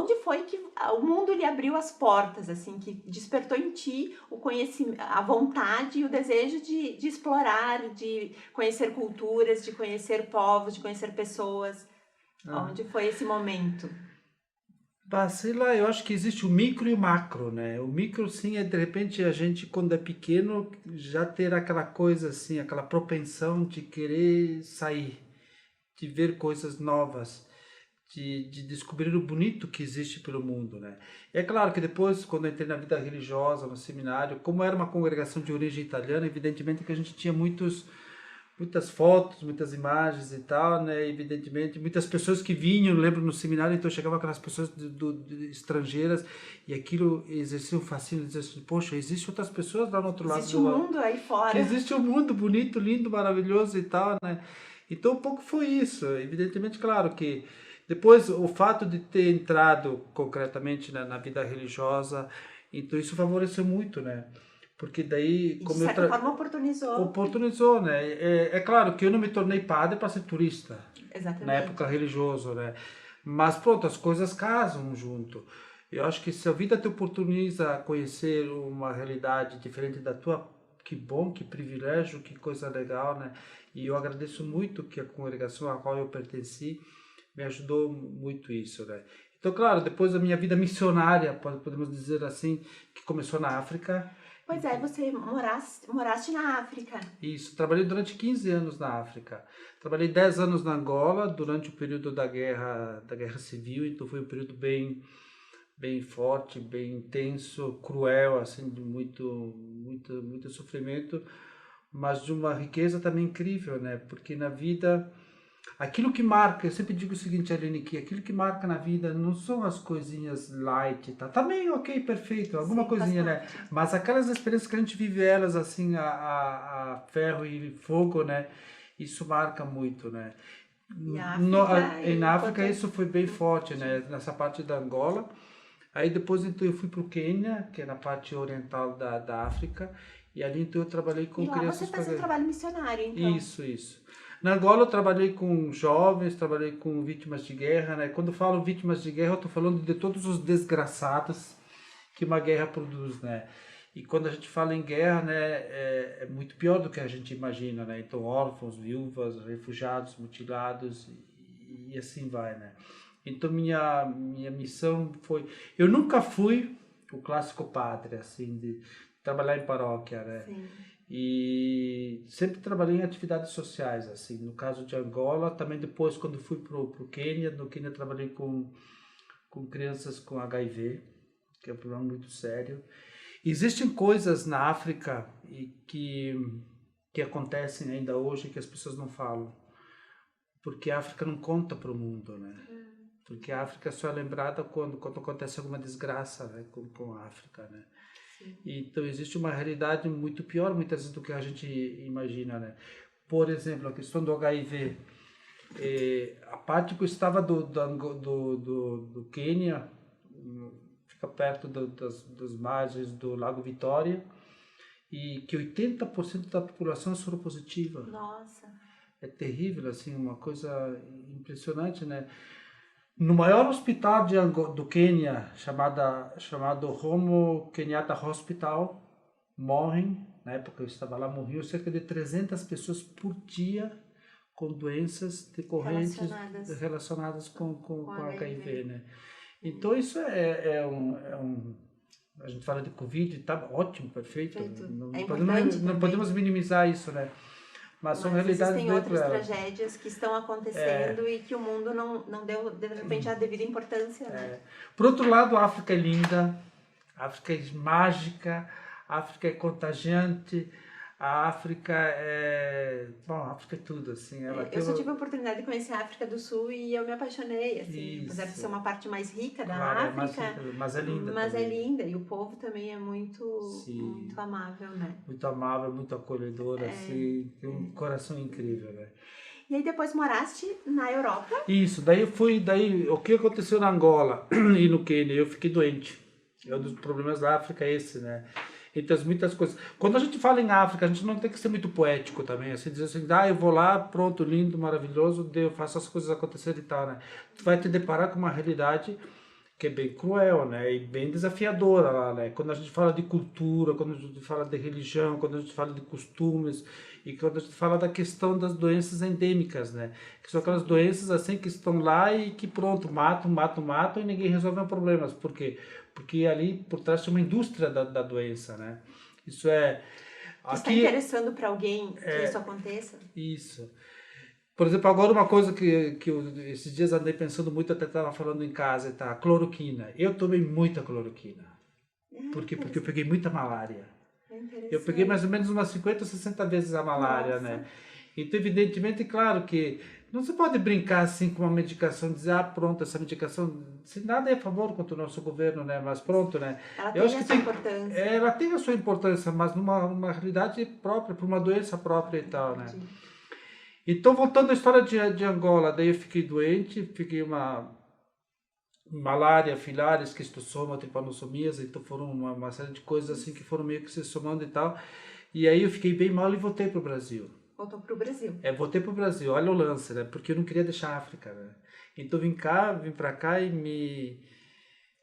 onde foi que o mundo lhe abriu as portas, assim, que despertou em ti o conhecimento, a vontade e o desejo de explorar, de conhecer culturas, de conhecer povos, de conhecer pessoas? Ah. Onde foi esse momento? Bah, sei lá, eu acho que existe o micro e o macro, né? O micro, sim, é de repente a gente, quando é pequeno, já ter aquela coisa assim, aquela propensão de querer sair, de ver coisas novas, de descobrir o bonito que existe pelo mundo, né? É claro que depois, quando eu entrei na vida religiosa, no seminário, como era uma congregação de origem italiana, evidentemente que a gente tinha muitas fotos, muitas imagens e tal, né? Evidentemente, muitas pessoas que vinham, eu lembro no seminário, então chegavam aquelas pessoas de estrangeiras e aquilo exercia um fascínio, dizia assim, poxa, existem outras pessoas lá no outro lado Existe um mundo aí que fora. existe um mundo bonito, lindo, maravilhoso e tal, né? Então um pouco foi isso, evidentemente, claro que depois o fato de ter entrado concretamente na vida religiosa, então isso favoreceu muito, né? Porque daí, E de como eu certa forma oportunizou. oportunizou, né? É claro que eu não me tornei padre para ser turista, na época Exatamente. religioso, né? Mas pronto, as coisas casam junto. Eu acho que se a vida te oportuniza a conhecer uma realidade diferente da tua, que bom, que privilégio, que coisa legal, né? E eu agradeço muito que a congregação a qual eu pertenci me ajudou muito isso, né? Então, claro, depois da minha vida missionária, podemos dizer assim, que começou na África. Pois é, você moraste na África. Isso, trabalhei durante 15 anos na África. Trabalhei 10 anos na Angola durante o período da guerra civil, então foi um período bem forte, bem intenso, cruel, assim, de muito sofrimento, mas de uma riqueza também incrível, né? Porque na vida, aquilo que marca, eu sempre digo o seguinte, Aline, que aquilo que marca na vida não são as coisinhas light, tá? Também, ok, perfeito, alguma Sim, faz coisinha, né? parte. Mas aquelas experiências que a gente vive elas, assim, a ferro e fogo, né? Isso marca muito, né? E a No, África, na enquanto... África isso foi bem forte, né? Nessa parte da Angola. Aí depois então eu fui para o Quênia, que é na parte oriental da África, e ali então eu trabalhei E com lá você crianças com fazia um trabalho missionário, então. isso. Na Angola eu trabalhei com jovens, trabalhei com vítimas de guerra, né? Quando eu falo vítimas de guerra, eu estou falando de todos os desgraçados que uma guerra produz, né? E quando a gente fala em guerra, né, é muito pior do que a gente imagina, né? Então órfãos, viúvas, refugiados, mutilados e assim vai, né? Então minha missão foi, eu nunca fui o clássico padre, assim, de trabalhar em paróquia, né? Sim. E sempre trabalhei em atividades sociais, assim, no caso de Angola, também depois quando fui pro Quênia, no Quênia trabalhei com crianças com HIV, que é um problema muito sério. Existem coisas na África que acontecem ainda hoje que as pessoas não falam, porque a África não conta para o mundo, né? Porque a África só é lembrada quando acontece alguma desgraça, né, com a África, né? Sim. Então existe uma realidade muito pior muitas vezes do que a gente imagina, né? Por exemplo, a questão do HIV. A parte que eu estava do Quênia, fica perto das margens do Lago Vitória, e que 80% da população é soropositiva. Nossa. É terrível, assim, uma coisa impressionante, né? No maior hospital do Quênia, chamado Jomo Kenyatta Hospital, na época eu estava lá, morriam cerca de 300 pessoas por dia com doenças decorrentes Relacionadas relacionadas com com HIV, HIV. né? Então isso a gente fala de Covid, tá ótimo, perfeito, Perfeito. não É podemos, importante não também. podemos minimizar isso, né? Mas são Mas realidades existem bem outras cruelas. tragédias que estão acontecendo e que o mundo não deu, de repente, a devida importância, né? Por outro lado, a África é linda, a África é mágica, a África é contagiante, a África é... Bom, a África é tudo, assim, ela Eu tem... só tive a oportunidade de conhecer a África do Sul e eu me apaixonei, assim, apesar de ser Isso, uma parte mais rica da claro, é mais África, rica, mas é linda mas é também. linda e o povo também é Sim, muito amável, né? muito amável, muito acolhedora, assim, tem um coração incrível, né? E aí depois moraste na Europa? Isso, daí o que aconteceu na Angola e no Quênia? Eu fiquei doente. É um dos problemas da África é esse, né? Então, muitas coisas. Quando a gente fala em África, a gente não tem que ser muito poético também, assim, dizer assim, eu vou lá, pronto, lindo, maravilhoso, eu faço as coisas acontecerem e tal, né? Tu vai te deparar com uma realidade que é bem cruel, né? E bem desafiadora lá, né? Quando a gente fala de cultura, quando a gente fala de religião, quando a gente fala de costumes e quando a gente fala da questão das doenças endêmicas, né? Que são aquelas doenças assim que estão lá e que pronto, matam e ninguém resolve os problemas. Por quê? Porque ali por trás tem uma indústria da doença, né? Isso é Que está aqui interessando para alguém que isso aconteça. isso. Por exemplo, agora uma coisa que eu esses dias andei pensando muito, até estava falando em casa, tá? Cloroquina. Eu tomei muita cloroquina. Por quê? Porque eu peguei muita malária. É Eu peguei interessante. mais ou menos umas 50 ou 60 vezes a malária, Nossa. né? Então, evidentemente, claro que não se pode brincar assim com uma medicação, dizer, ah, pronto, essa medicação, se nada é a favor contra o nosso governo, né? Mas pronto, né? Ela Eu tem acho a que sua tem, importância. ela tem a sua importância, mas numa realidade própria, para uma doença própria e tal, né? Entendi. Então, voltando à história de Angola, daí eu fiquei doente, fiquei uma malária, filares, esquistossoma, tripanosomias, então foram uma série de coisas assim que foram meio que se somando e tal. E aí eu fiquei bem mal e voltei pro Brasil. Voltou para o Brasil. Voltei pro Brasil, olha o lance, né? Porque eu não queria deixar a África, né? Então vim pra cá e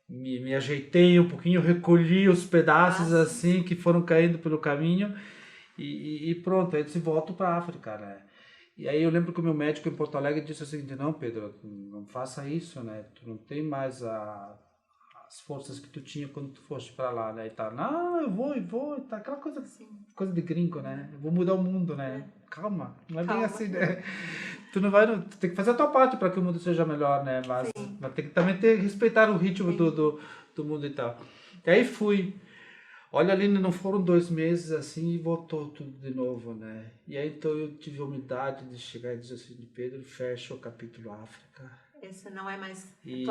me ajeitei um pouquinho, recolhi os pedaços Passos. assim que foram caindo pelo caminho e pronto, aí eu disse, volto pra África, né? E aí eu lembro que o meu médico em Porto Alegre disse o seguinte, não, Pedro, não faça isso, né? Tu não tem mais as forças que tu tinha quando tu foste para lá, né? E tá, não, eu vou, e tá, aquela coisa, Sim. coisa de gringo, né? Eu vou mudar o mundo, né? Calma, não é bem Calma. assim, né? Tu não vai, tu tem que fazer a tua parte para que o mundo seja melhor, né? Mas tem que também respeitar o ritmo do mundo e tal. E aí fui. Olha, Aline, não foram 2 meses assim e voltou tudo de novo, né? E aí então eu tive a humildade de chegar e dizer assim, Pedro, fecha o capítulo África. Essa não é mais Isso,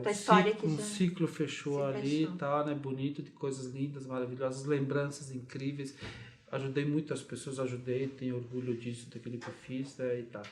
tua história que um já ciclo fechou se ali e fechou. tal, né? Bonito, de coisas lindas, maravilhosas, lembranças incríveis. Ajudei muito as pessoas, ajudei, tenho orgulho disso, daquilo que eu fiz, né? E tal.